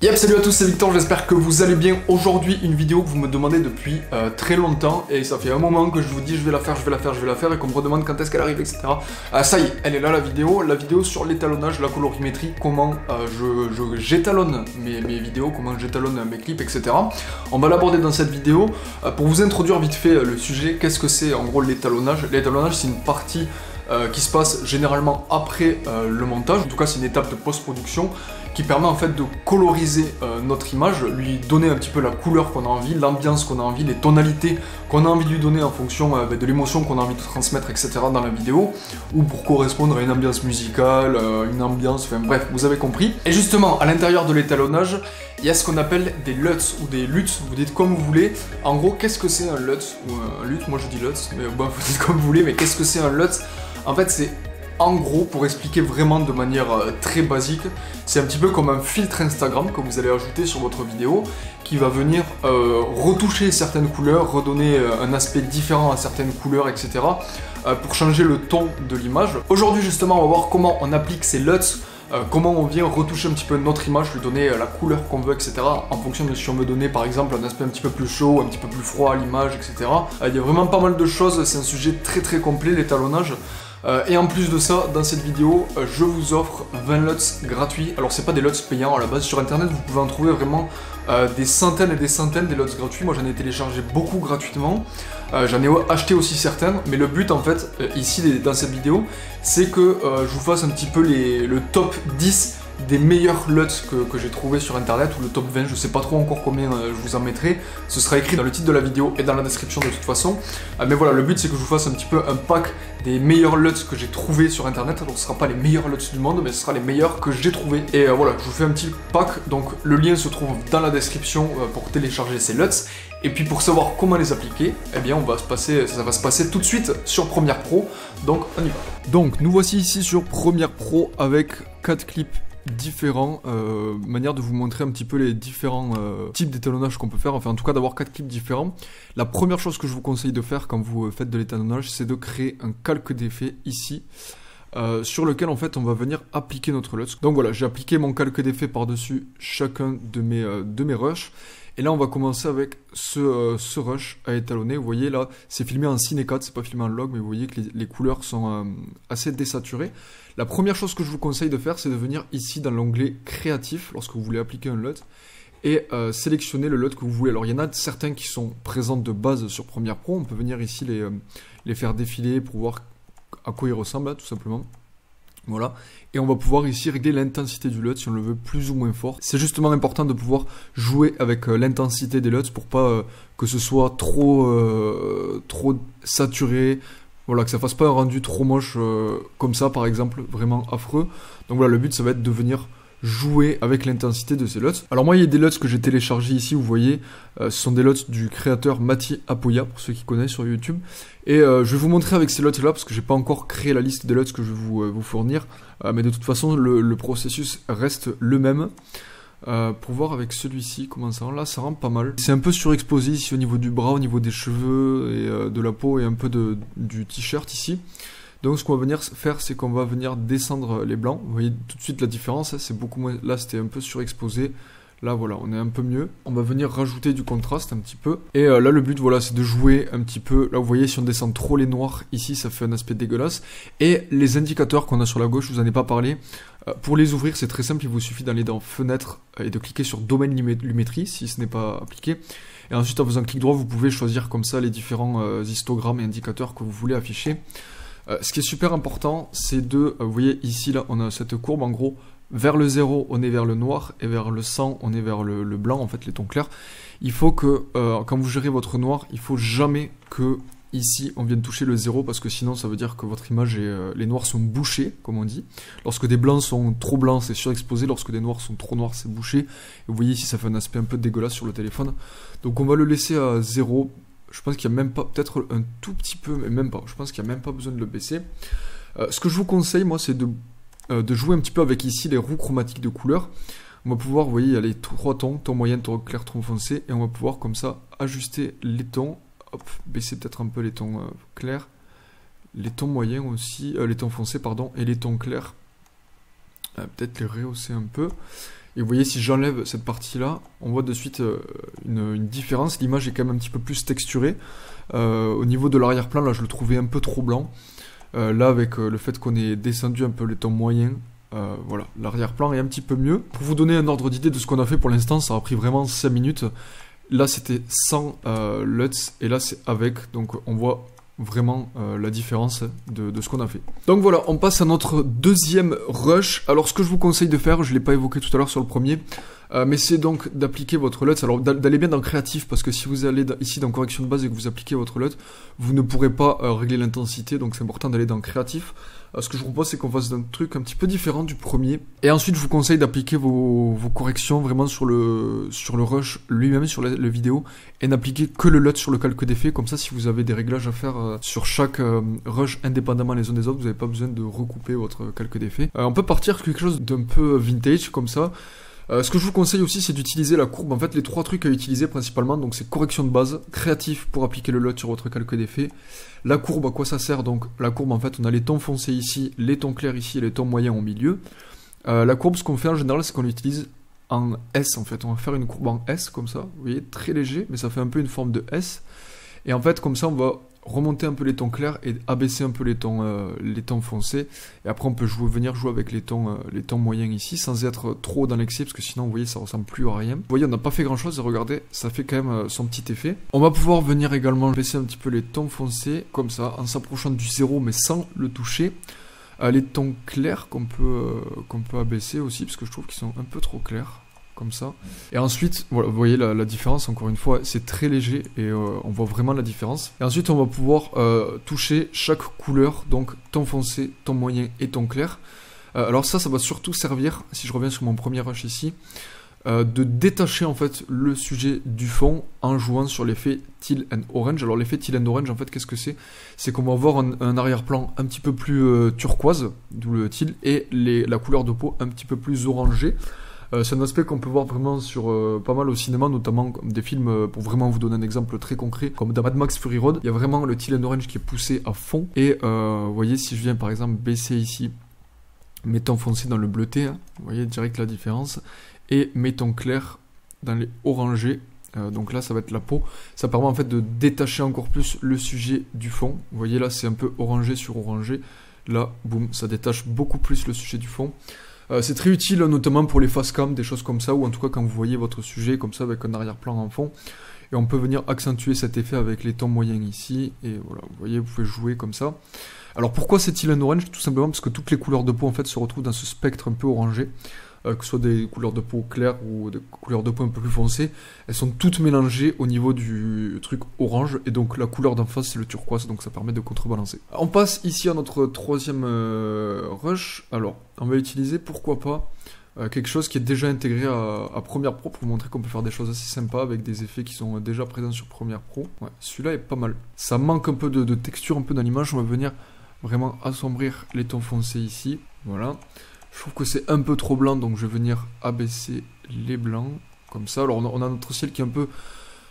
Yep, salut à tous, c'est Victor, j'espère que vous allez bien. Aujourd'hui, une vidéo que vous me demandez depuis très longtemps, et ça fait un moment que je vous dis je vais la faire, et qu'on me redemande quand est-ce qu'elle arrive, etc. Ça y est, elle est là la vidéo sur l'étalonnage, la colorimétrie, comment j'étalonne mes vidéos, comment j'étalonne mes clips, etc. On va l'aborder dans cette vidéo. Pour vous introduire vite fait le sujet, qu'est-ce que c'est en gros l'étalonnage? L'étalonnage, c'est une partie qui se passe généralement après le montage, en tout cas c'est une étape de post-production qui permet en fait de coloriser notre image, lui donner un petit peu la couleur qu'on a envie, l'ambiance qu'on a envie, les tonalités qu'on a envie de lui donner en fonction de l'émotion qu'on a envie de transmettre, etc. dans la vidéo, ou pour correspondre à une ambiance musicale, une ambiance, enfin bref, vous avez compris. Et justement, à l'intérieur de l'étalonnage, il y a ce qu'on appelle des LUTs ou des LUTs, vous dites comme vous voulez. En gros, qu'est-ce que c'est un LUT ou un LUT? Moi je dis LUTs, mais bon, vous dites comme vous voulez, mais qu'est-ce que c'est un LUT? En fait, c'est en gros, pour expliquer vraiment de manière très basique, c'est un petit peu comme un filtre Instagram que vous allez ajouter sur votre vidéo qui va venir retoucher certaines couleurs, redonner un aspect différent à certaines couleurs, etc. Pour changer le ton de l'image. Aujourd'hui, justement, on va voir comment on applique ces LUTs, comment on vient retoucher un petit peu notre image, lui donner la couleur qu'on veut, etc. En fonction de si on veut donner par exemple un aspect un petit peu plus chaud, un petit peu plus froid à l'image, etc. Il y a vraiment pas mal de choses, c'est un sujet très très complet, l'étalonnage. Et en plus de ça, dans cette vidéo, je vous offre 20 LUTs gratuits. Alors c'est pas des LUTs payants à la base, sur internet vous pouvez en trouver vraiment des centaines et des centaines des LUTs gratuits. Moi j'en ai téléchargé beaucoup gratuitement, j'en ai acheté aussi certaines, mais le but en fait, ici dans cette vidéo, c'est que je vous fasse un petit peu le top 10 des meilleurs LUTs que j'ai trouvé sur internet, ou le top 20, je sais pas trop encore combien je vous en mettrai, ce sera écrit dans le titre de la vidéo et dans la description de toute façon, mais voilà, le but c'est que je vous fasse un petit peu un pack des meilleurs LUTs que j'ai trouvé sur internet. Alors ce sera pas les meilleurs LUTs du monde, mais ce sera les meilleurs que j'ai trouvé, et voilà, je vous fais un petit pack, donc le lien se trouve dans la description pour télécharger ces LUTs. Et puis pour savoir comment les appliquer, eh bien ça va se passer tout de suite sur Premiere Pro, donc on y va. Donc nous voici ici sur Premiere Pro avec 4 clips différents, manière de vous montrer un petit peu les différents types d'étalonnage qu'on peut faire, enfin en tout cas d'avoir 4 clips différents. La première chose que je vous conseille de faire quand vous faites de l'étalonnage, c'est de créer un calque d'effet ici, sur lequel en fait on va venir appliquer notre LUT. Donc voilà, j'ai appliqué mon calque d'effet par-dessus chacun de mes rushs. Et là on va commencer avec ce rush à étalonner. Vous voyez là, c'est filmé en Ciné 4, c'est pas filmé en log, mais vous voyez que les couleurs sont assez désaturées. La première chose que je vous conseille de faire, c'est de venir ici dans l'onglet créatif, lorsque vous voulez appliquer un LUT, et sélectionner le LUT que vous voulez. Alors il y en a certains qui sont présents de base sur Premiere Pro, on peut venir ici les faire défiler pour voir à quoi ils ressemblent, là, tout simplement. Voilà, et on va pouvoir ici régler l'intensité du LUT si on le veut plus ou moins fort. C'est justement important de pouvoir jouer avec l'intensité des LUTs pour pas que ce soit trop saturé, voilà, que ça fasse pas un rendu trop moche comme ça par exemple, vraiment affreux. Donc voilà, le but ça va être de venir jouer avec l'intensité de ces LUTs. Alors moi il y a des LUTs que j'ai téléchargés ici, vous voyez, ce sont des LUTs du créateur Mati Apoya, pour ceux qui connaissent sur YouTube. Et je vais vous montrer avec ces LUTs là, parce que j'ai pas encore créé la liste des LUTs que je vais vous fournir, mais de toute façon le processus reste le même. Pour voir avec celui-ci comment ça rend, là ça rend pas mal. C'est un peu surexposé ici au niveau du bras, au niveau des cheveux et de la peau et un peu du t-shirt ici. Donc ce qu'on va venir faire, c'est qu'on va venir descendre les blancs. Vous voyez tout de suite la différence, hein, c'est beaucoup moins. Là c'était un peu surexposé. Là voilà, on est un peu mieux. On va venir rajouter du contraste un petit peu. Et là le but voilà, c'est de jouer un petit peu. Là vous voyez, si on descend trop les noirs ici, ça fait un aspect dégueulasse. Et les indicateurs qu'on a sur la gauche, je vous en ai pas parlé. Pour les ouvrir, c'est très simple, il vous suffit d'aller dans Fenêtre et de cliquer sur Domaine Lumétrie si ce n'est pas appliqué. Et ensuite en faisant clic droit, vous pouvez choisir comme ça les différents histogrammes et indicateurs que vous voulez afficher. Ce qui est super important, c'est vous voyez ici là, on a cette courbe en gros, vers le 0 on est vers le noir et vers le 100 on est vers le blanc, en fait les tons clairs. Il faut que quand vous gérez votre noir, il faut jamais que ici on vienne toucher le 0, parce que sinon ça veut dire que votre image les noirs sont bouchés, comme on dit. Lorsque des blancs sont trop blancs, c'est surexposé, lorsque des noirs sont trop noirs, c'est bouché. Et vous voyez ici ça fait un aspect un peu dégueulasse sur le téléphone. Donc on va le laisser à 0. Je pense qu'il n'y a même pas, peut-être un tout petit peu, mais même pas. Je pense qu'il n'y a même pas besoin de le baisser. Ce que je vous conseille, moi, c'est de jouer un petit peu avec ici les roues chromatiques de couleurs. On va pouvoir, vous voyez, il y a les 3 tons, ton moyen, ton clair, ton foncé, et on va pouvoir comme ça ajuster les tons. Hop, baisser peut-être un peu les tons clairs, les tons moyens aussi, les tons foncés, pardon, et les tons clairs. Peut-être les rehausser un peu. Et vous voyez, si j'enlève cette partie-là, on voit de suite une différence. L'image est quand même un petit peu plus texturée. Au niveau de l'arrière-plan, là, je le trouvais un peu trop blanc. Là, avec le fait qu'on ait descendu un peu les tons moyens, voilà, l'arrière-plan est un petit peu mieux. Pour vous donner un ordre d'idée de ce qu'on a fait pour l'instant, ça a pris vraiment 5 minutes. Là, c'était sans LUTs, et là, c'est avec. Donc, on voit vraiment la différence de ce qu'on a fait. Donc voilà, on passe à notre deuxième rush. Alors ce que je vous conseille de faire, je ne l'ai pas évoqué tout à l'heure sur le premier, mais c'est donc d'appliquer votre LUT, alors d'aller bien dans créatif, parce que si vous allez ici dans correction de base et que vous appliquez votre LUT, vous ne pourrez pas régler l'intensité, donc c'est important d'aller dans créatif. Ce que je vous propose, c'est qu'on fasse un truc un petit peu différent du premier. Et ensuite, je vous conseille d'appliquer vos corrections vraiment sur le rush lui-même, sur la vidéo, et n'appliquer que le LUT sur le calque d'effet. Comme ça, si vous avez des réglages à faire sur chaque rush indépendamment les uns des autres, vous n'avez pas besoin de recouper votre calque d'effet. On peut partir sur quelque chose d'un peu vintage, comme ça. Ce que je vous conseille aussi, c'est d'utiliser la courbe. En fait, les 3 trucs à utiliser principalement, donc c'est correction de base, créatif pour appliquer le LUT sur votre calque d'effet. La courbe, à quoi ça sert? Donc la courbe, en fait, on a les tons foncés ici, les tons clairs ici et les tons moyens au milieu. La courbe, ce qu'on fait en général, c'est qu'on l'utilise en S, en fait. On va faire une courbe en S, comme ça. Vous voyez, très léger, mais ça fait un peu une forme de S. Et en fait, comme ça, on va remonter un peu les tons clairs et abaisser un peu les tons foncés. Et après, on peut venir jouer avec les tons moyens ici, sans être trop dans l'excès, parce que sinon, vous voyez, ça ressemble plus à rien. Vous voyez, on n'a pas fait grand-chose, et regardez, ça fait quand même son petit effet. On va pouvoir venir également baisser un petit peu les tons foncés, comme ça, en s'approchant du 0, mais sans le toucher. Les tons clairs qu'on peut abaisser aussi, parce que je trouve qu'ils sont un peu trop clairs. Comme ça. Et ensuite, voilà, vous voyez la différence, encore une fois, c'est très léger et on voit vraiment la différence. Et ensuite, on va pouvoir toucher chaque couleur, donc ton foncé, ton moyen et ton clair. Alors ça va surtout servir, si je reviens sur mon premier rush ici, de détacher en fait le sujet du fond en jouant sur l'effet teal and orange. Alors l'effet teal and orange, en fait, qu'est-ce que c'est? C'est qu'on va avoir un arrière-plan un petit peu plus turquoise, d'où le teal, et la couleur de peau un petit peu plus orangée. C'est un aspect qu'on peut voir vraiment sur pas mal au cinéma, notamment des films, pour vraiment vous donner un exemple très concret, comme dans Mad Max Fury Road. Il y a vraiment le teal and orange qui est poussé à fond. Et vous voyez, si je viens par exemple baisser ici, mes tons foncés dans le bleuté, hein, vous voyez direct la différence, et mes tons clairs dans les orangés. Donc là, ça va être la peau. Ça permet en fait de détacher encore plus le sujet du fond. Vous voyez là, c'est un peu orangé sur orangé. Là, boum, ça détache beaucoup plus le sujet du fond. C'est très utile notamment pour les face cam, des choses comme ça, ou en tout cas quand vous voyez votre sujet comme ça avec un arrière-plan en fond. Et on peut venir accentuer cet effet avec les tons moyens ici. Et voilà, vous voyez, vous pouvez jouer comme ça. Alors pourquoi c'est teal and orange? Tout simplement parce que toutes les couleurs de peau en fait se retrouvent dans ce spectre un peu orangé. Que ce soit des couleurs de peau claires ou des couleurs de peau un peu plus foncées, elles sont toutes mélangées au niveau du truc orange, et donc la couleur d'en face c'est le turquoise, donc ça permet de contrebalancer. On passe ici à notre troisième rush. Alors, on va utiliser, pourquoi pas, quelque chose qui est déjà intégré à Premiere Pro, pour vous montrer qu'on peut faire des choses assez sympas avec des effets qui sont déjà présents sur Premiere Pro. Ouais, celui-là est pas mal. Ça manque un peu de texture un peu dans l'image, on va venir vraiment assombrir les tons foncés ici, voilà. Je trouve que c'est un peu trop blanc, donc je vais venir abaisser les blancs, comme ça. Alors on a notre ciel qui est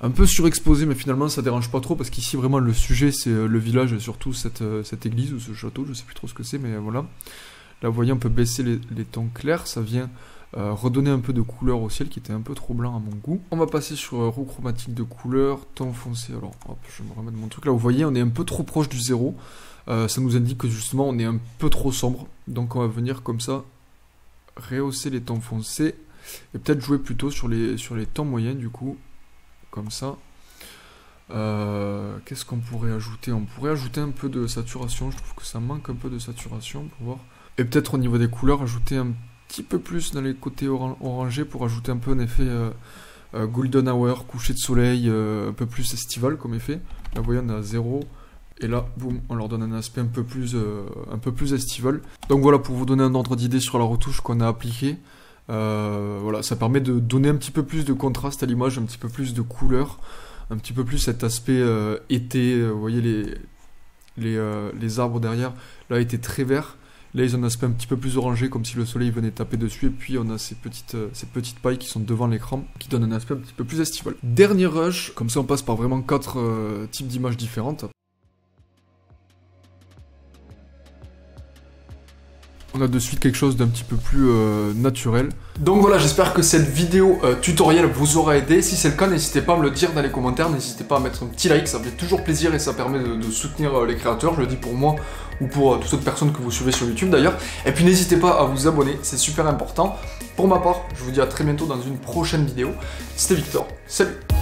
un peu surexposé, mais finalement ça dérange pas trop, parce qu'ici vraiment le sujet c'est le village, et surtout cette église ou ce château, je sais plus trop ce que c'est, mais voilà. Là vous voyez, on peut baisser les tons clairs, ça vient redonner un peu de couleur au ciel qui était un peu trop blanc à mon goût. On va passer sur roue chromatique de couleur, ton foncé. Alors hop, je vais me remettre mon truc. Là vous voyez, on est un peu trop proche du 0. Ça nous indique que justement on est un peu trop sombre. Donc on va venir comme ça rehausser les tons foncés et peut-être jouer plutôt sur les tons moyens du coup. Comme ça. Qu'est-ce qu'on pourrait ajouter? On pourrait ajouter un peu de saturation. Je trouve que ça manque un peu de saturation pour voir. Et peut-être au niveau des couleurs, ajouter un petit peu plus dans les côtés orangés pour ajouter un peu un effet golden hour, coucher de soleil, un peu plus estival comme effet. Là vous voyez, on est à 0. Et là, boum, on leur donne un aspect un peu plus estival. Donc voilà, pour vous donner un ordre d'idée sur la retouche qu'on a appliquée. Voilà, ça permet de donner un petit peu plus de contraste à l'image, un petit peu plus de couleur, un petit peu plus cet aspect été. Vous voyez les arbres derrière, là étaient très verts. Là ils ont un aspect un petit peu plus orangé, comme si le soleil venait taper dessus. Et puis on a ces petites pailles qui sont devant l'écran, qui donnent un aspect un petit peu plus estival. Dernier rush, comme ça on passe par vraiment 4 types d'images différentes. on a de suite quelque chose d'un petit peu plus naturel. Donc voilà, j'espère que cette vidéo tutoriel vous aura aidé. Si c'est le cas, n'hésitez pas à me le dire dans les commentaires, n'hésitez pas à mettre un petit like, ça fait toujours plaisir et ça permet de soutenir les créateurs, je le dis pour moi ou pour toute autre personne que vous suivez sur YouTube d'ailleurs. Et puis n'hésitez pas à vous abonner, c'est super important. Pour ma part, je vous dis à très bientôt dans une prochaine vidéo. C'était Victor, salut!